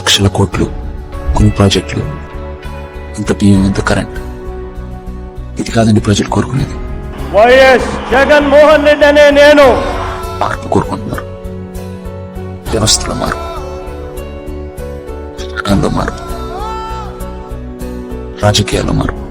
లక్షల కోట్లు, కొన్ని ప్రాజెక్టులు, ఇంత బియ్యం, ఇంత కరెంట్. ఇది కాదండి ప్రజలు కోరుకునేది. వైఎస్ జగన్మోహన్ రెడ్డి అనే నేను మార్పు కోరుకుంటున్నారు. వ్యవస్థల మార్పు, చట్టాల్లో మార్పు, రాజకీయాల్లో మార్పు.